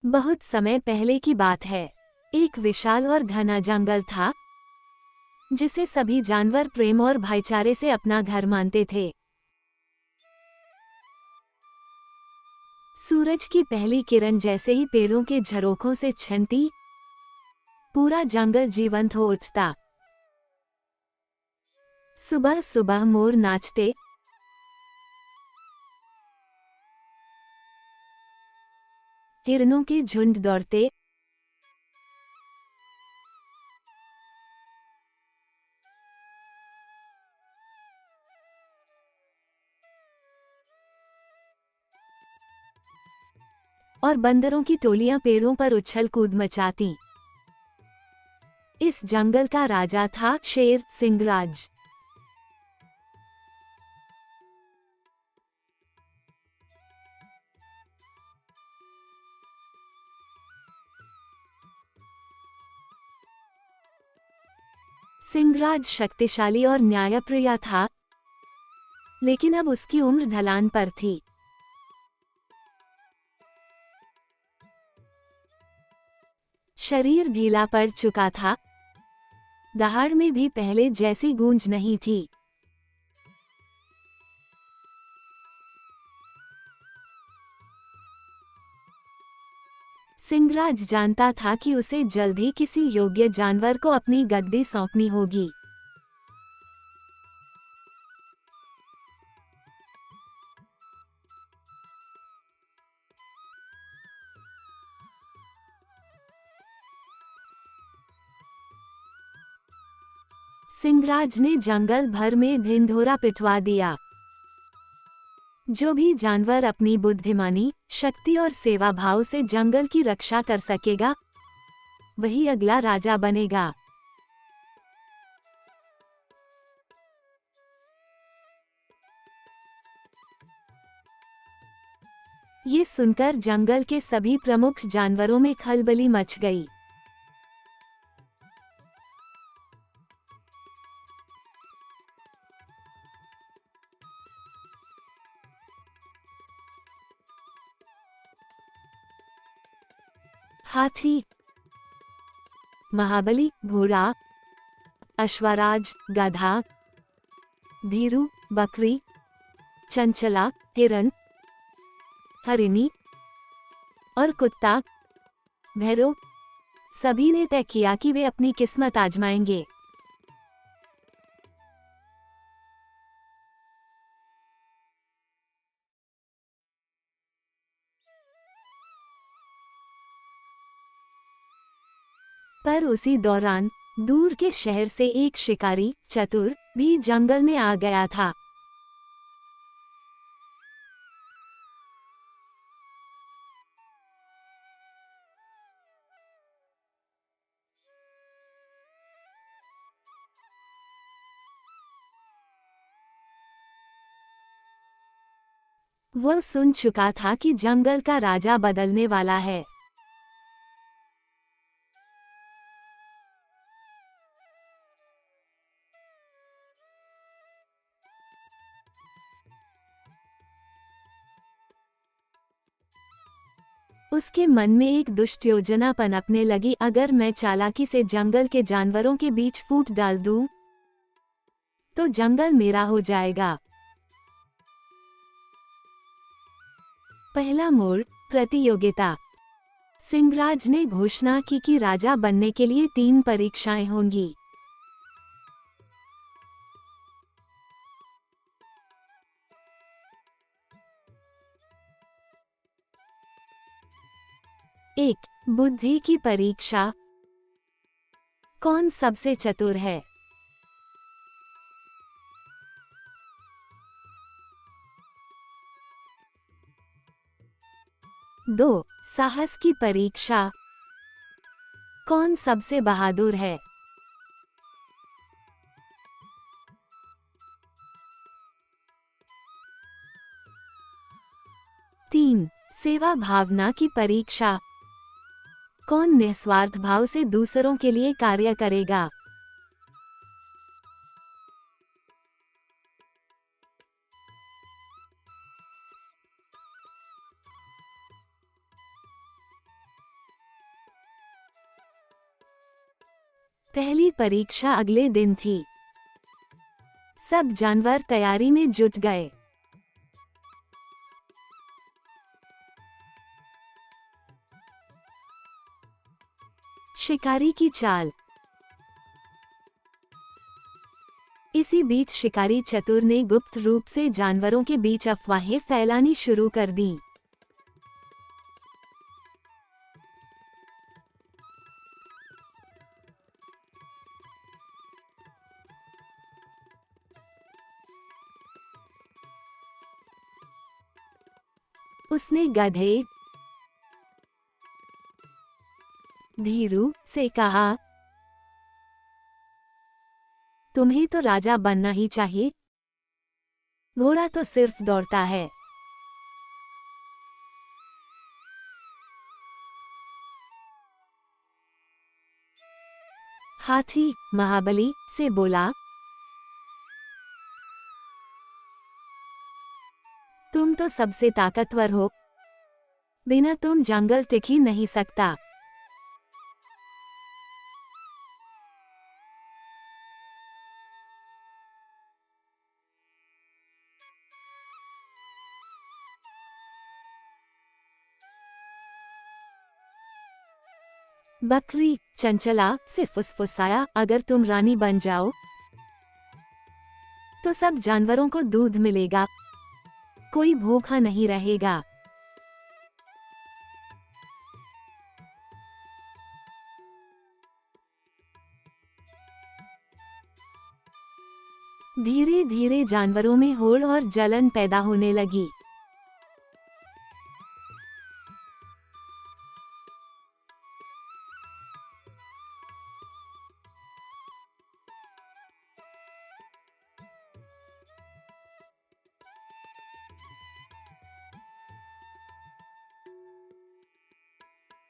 बहुत समय पहले की बात है। एक विशाल और घना जंगल था जिसे सभी जानवर प्रेम और भाईचारे से अपना घर मानते थे। सूरज की पहली किरण जैसे ही पेड़ों के झरोखों से छनती, पूरा जंगल जीवंत हो उठता। सुबह सुबह मोर नाचते, हिरणों के झुंड दौड़ते, और बंदरों की टोलियां पेड़ों पर उछल कूद मचाती। इस जंगल का राजा था शेर सिंहराज। सिंहराज शक्तिशाली और न्यायप्रिय था, लेकिन अब उसकी उम्र ढलान पर थी। शरीर ढीला पड़ चुका था, दहाड़ में भी पहले जैसी गूंज नहीं थी। सिंहराज जानता था कि उसे जल्द ही किसी योग्य जानवर को अपनी गद्दी सौंपनी होगी। सिंहराज ने जंगल भर में ढिंढोरा पिटवा दिया। जो भी जानवर अपनी बुद्धिमानी, शक्ति और सेवा भाव से जंगल की रक्षा कर सकेगा, वही अगला राजा बनेगा। ये सुनकर जंगल के सभी प्रमुख जानवरों में खलबली मच गई। हाथी, महाबली, घोड़ा, अश्वराज, गधा, धीरू, बकरी, चंचला, हिरण, हरिणी और कुत्ता, भैरव, सभी ने तय किया कि वे अपनी किस्मत आजमाएंगे। पर उसी दौरान दूर के शहर से एक शिकारी, चतुर, भी जंगल में आ गया था। वह सुन चुका था कि जंगल का राजा बदलने वाला है। उसके मन में एक दुष्ट योजना पनपने लगी। अगर मैं चालाकी से जंगल के जानवरों के बीच फूट डाल दूं, तो जंगल मेरा हो जाएगा। पहला मोड़, प्रतियोगिता। सिंहराज ने घोषणा की कि राजा बनने के लिए 3 परीक्षाएं होंगी। एक, बुद्धि की परीक्षा। कौन सबसे चतुर है? 2, साहस की परीक्षा। कौन सबसे बहादुर है? 3, सेवा भावना की परीक्षा। कौन निस्वार्थ भाव से दूसरों के लिए कार्य करेगा? पहली परीक्षा अगले दिन थी। सब जानवर तैयारी में जुट गए। शिकारी की चाल। इसी बीच शिकारी चतुर ने गुप्त रूप से जानवरों के बीच अफवाहें फैलानी शुरू कर दी। उसने गधे धीरू से कहा, तुम्हें तो राजा बनना ही चाहिए, घोड़ा तो सिर्फ दौड़ता है। हाथी महाबली से बोला, तुम तो सबसे ताकतवर हो, बिना तुम जंगल टिक ही नहीं सकता। बकरी चंचला से फुसफुसाया, अगर तुम रानी बन जाओ तो सब जानवरों को दूध मिलेगा, कोई भूखा नहीं रहेगा। धीरे धीरे जानवरों में होड़ और जलन पैदा होने लगी।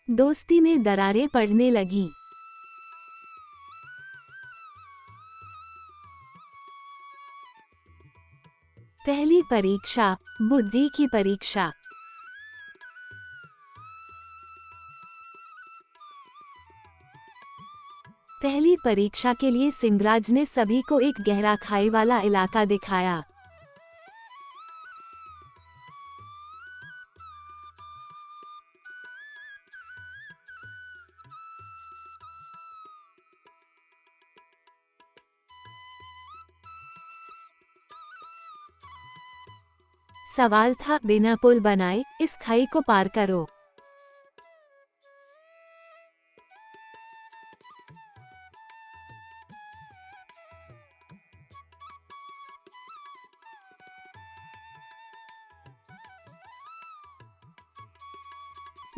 दोस्ती में दरारें पड़ने लगीं। पहली परीक्षा बुद्धि की परीक्षा। पहली परीक्षा के लिए सिंहराज ने सभी को एक गहरा खाई वाला इलाका दिखाया। सवाल था, बिना पुल बनाए इस खाई को पार करो।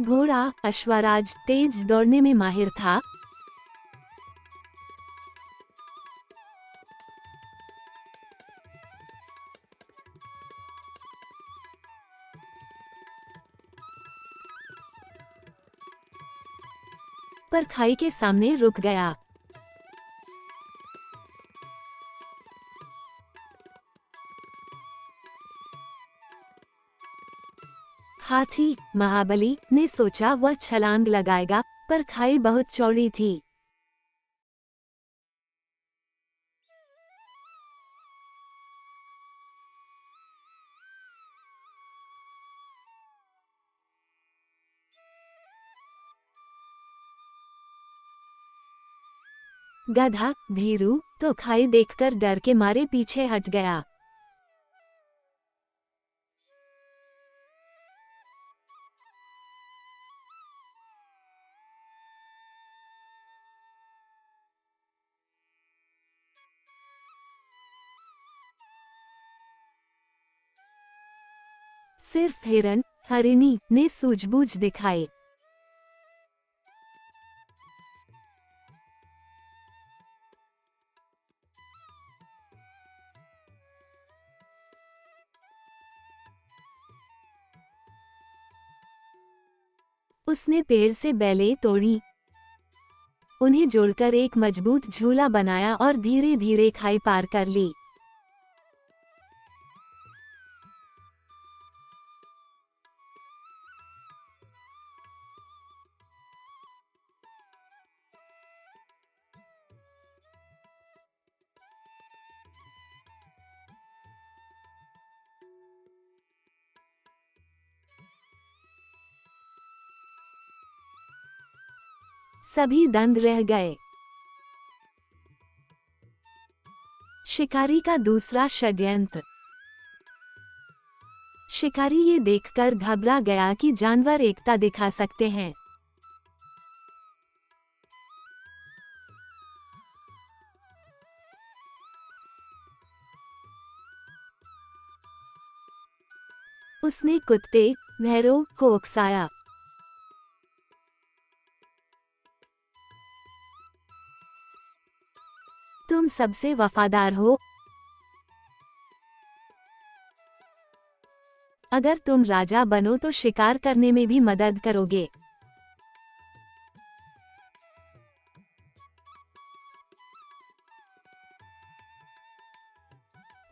घोड़ा अश्वराज तेज दौड़ने में माहिर था। पर खाई के सामने रुक गया। हाथी महाबली ने सोचा वह छलांग लगाएगा, पर खाई बहुत चौड़ी थी। गधा धीरू तो खाई देखकर डर के मारे पीछे हट गया। सिर्फ हिरन हरिणी ने सूझबूझ दिखाई। उसने पेड़ से बेलें तोड़ी, उन्हें जोड़कर एक मजबूत झूला बनाया और धीरे धीरे खाई पार कर ली। सभी दंग रह गए। शिकारी का दूसरा षड्यंत्र। शिकारी ये देखकर घबरा गया कि जानवर एकता दिखा सकते हैं। उसने कुत्ते, भैरों को उकसाया। तुम सबसे वफादार हो। अगर तुम राजा बनो तो शिकार करने में भी मदद करोगे।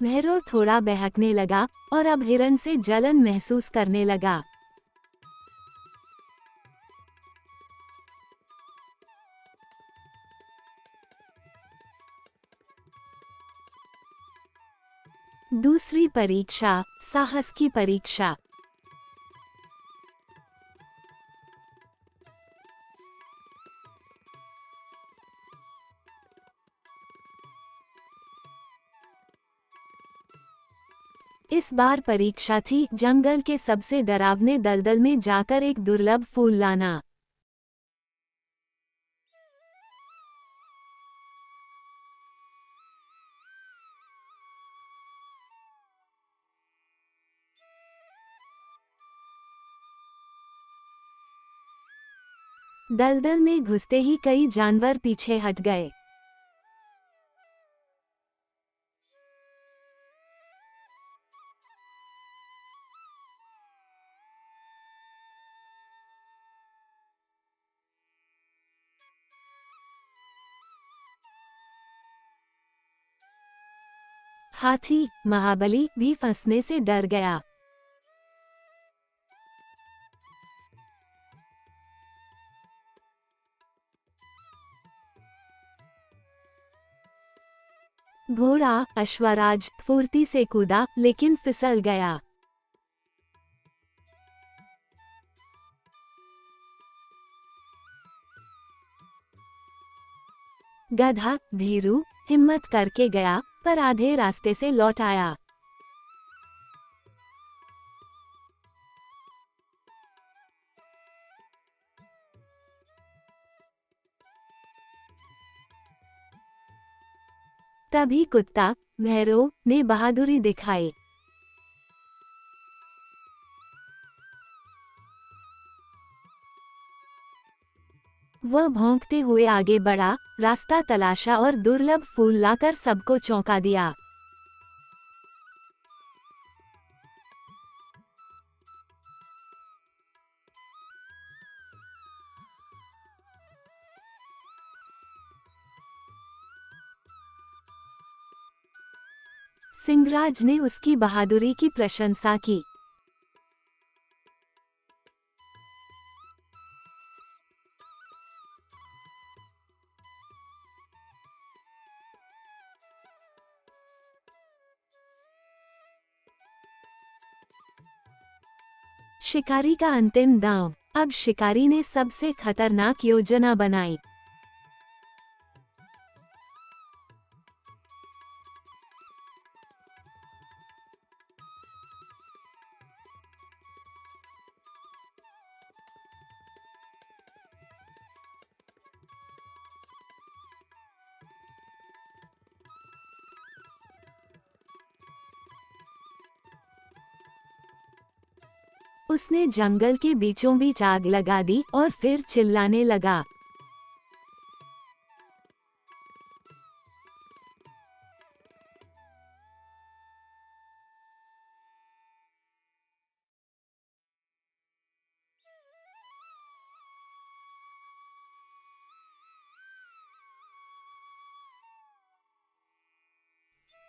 भैरव थोड़ा बहकने लगा और अब हिरन से जलन महसूस करने लगा। दूसरी परीक्षा, साहस की परीक्षा। इस बार परीक्षा थी जंगल के सबसे डरावने दलदल में जाकर एक दुर्लभ फूल लाना। दलदल में घुसते ही कई जानवर पीछे हट गए। हाथी, महाबली भी फंसने से डर गया। घोड़ा, अश्वराज फुर्ती से कूदा लेकिन फिसल गया। गधा, धीरू हिम्मत करके गया पर आधे रास्ते से लौट आया। तभी कुत्ता, भैरव ने बहादुरी दिखाई। वह भौंकते हुए आगे बढ़ा, रास्ता तलाशा और दुर्लभ फूल लाकर सबको चौंका दिया। सिंहराज ने उसकी बहादुरी की प्रशंसा की। शिकारी का अंतिम दांव। अब शिकारी ने सबसे खतरनाक योजना बनाई। उसने जंगल के बीचों बीच आग लगा दी और फिर चिल्लाने लगा।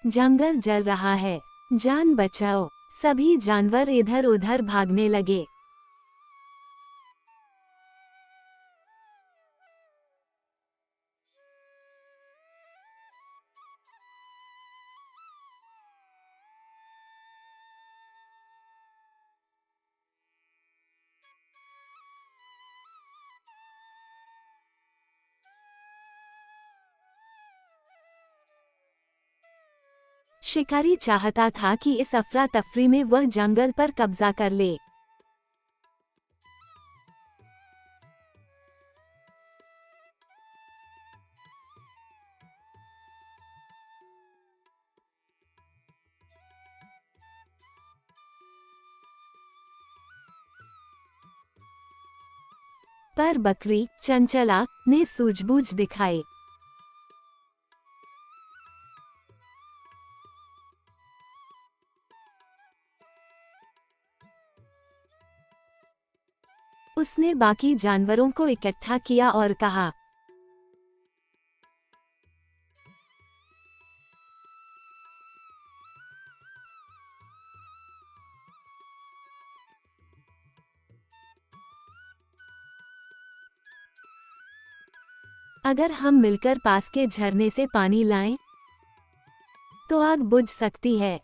जंगल जल रहा है, जान बचाओ। सभी जानवर इधर उधर भागने लगे। शिकारी चाहता था कि इस अफरा तफरी में वह जंगल पर कब्जा कर ले। पर बकरी चंचला ने सूझबूझ दिखाई। उसने बाकी जानवरों को इकट्ठा किया और कहा, अगर हम मिलकर पास के झरने से पानी लाएं, तो आग बुझ सकती है।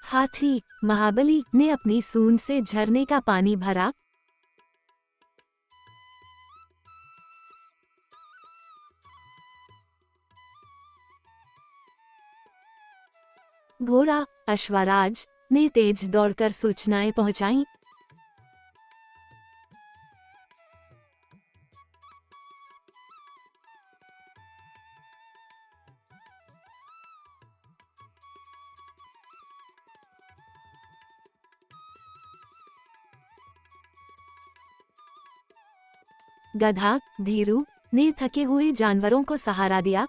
हाथी महाबली ने अपनी सूंड से झरने का पानी भरा। घोड़ा अश्वराज ने तेज दौड़कर सूचनाएं पहुंचाईं। गधा धीरू ने थके हुए जानवरों को सहारा दिया।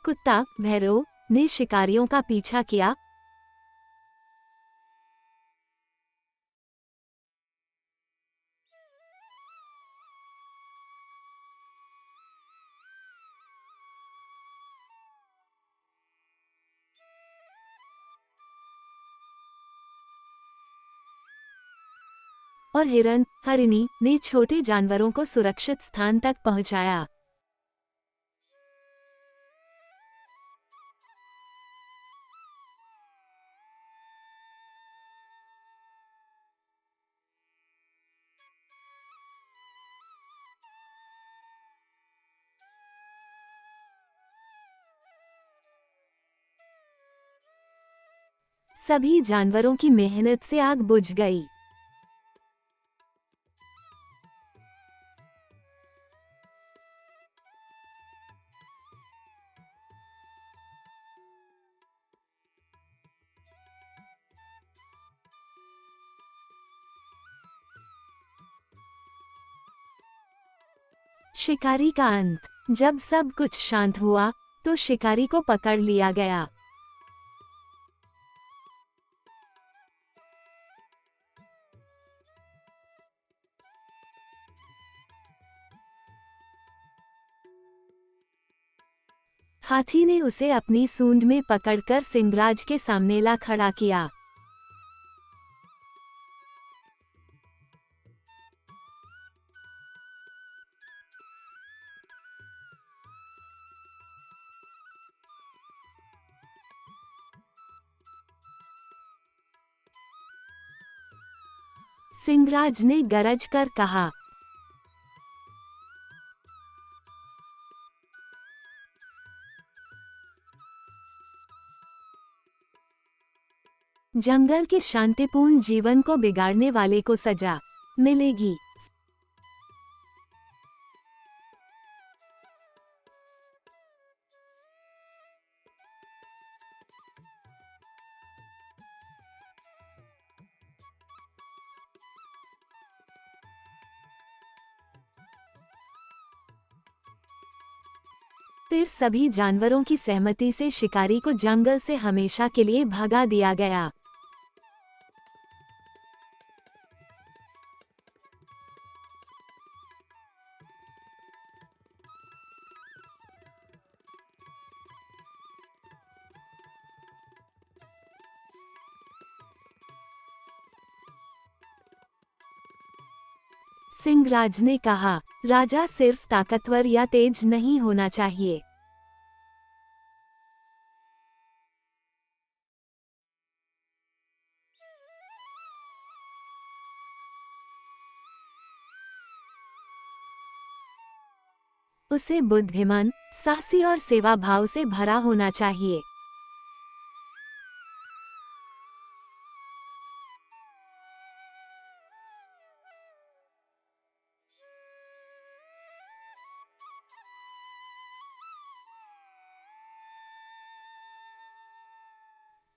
कुत्ता भैरव ने शिकारियों का पीछा किया। और हिरण हरिणी ने छोटे जानवरों को सुरक्षित स्थान तक पहुंचाया। सभी जानवरों की मेहनत से आग बुझ गई। शिकारी का अंत। जब सब कुछ शांत हुआ, तो शिकारी को पकड़ लिया गया। हाथी ने उसे अपनी सूंड में पकड़कर सिंहराज के सामने ला खड़ा किया। सिंहराज ने गरज कर कहा, जंगल के शांतिपूर्ण जीवन को बिगाड़ने वाले को सजा मिलेगी। फिर सभी जानवरों की सहमति से शिकारी को जंगल से हमेशा के लिए भगा दिया गया। सिंहराज ने कहा, राजा सिर्फ ताकतवर या तेज नहीं होना चाहिए। उसे बुद्धिमान, साहसी और सेवा भाव से भरा होना चाहिए।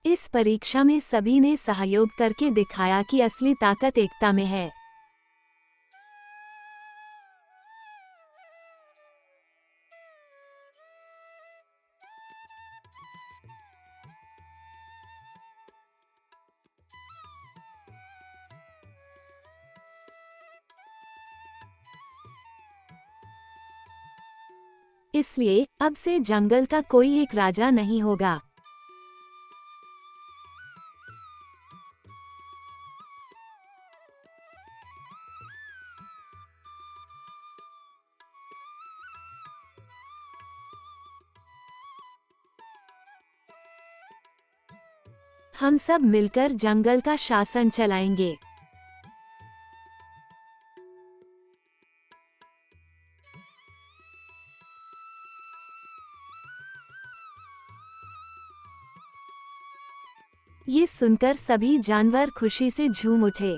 इस परीक्षा में सभी ने सहयोग करके दिखाया कि असली ताकत एकता में है। इसलिए अब से जंगल का कोई एक राजा नहीं होगा। हम सब मिलकर जंगल का शासन चलाएंगे। ये सुनकर सभी जानवर खुशी से झूम उठे।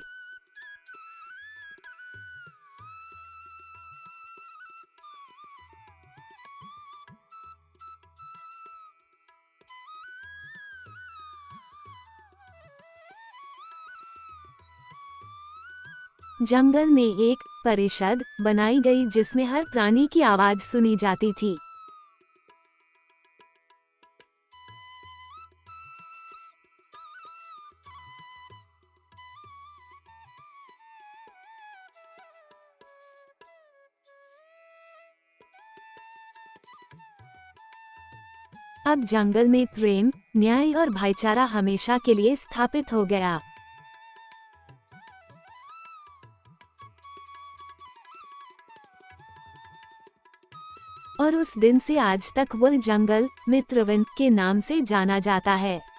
जंगल में एक परिषद बनाई गई जिसमें हर प्राणी की आवाज सुनी जाती थी। अब जंगल में प्रेम, न्याय और भाईचारा हमेशा के लिए स्थापित हो गया। और उस दिन से आज तक वह जंगल मित्रवन के नाम से जाना जाता है।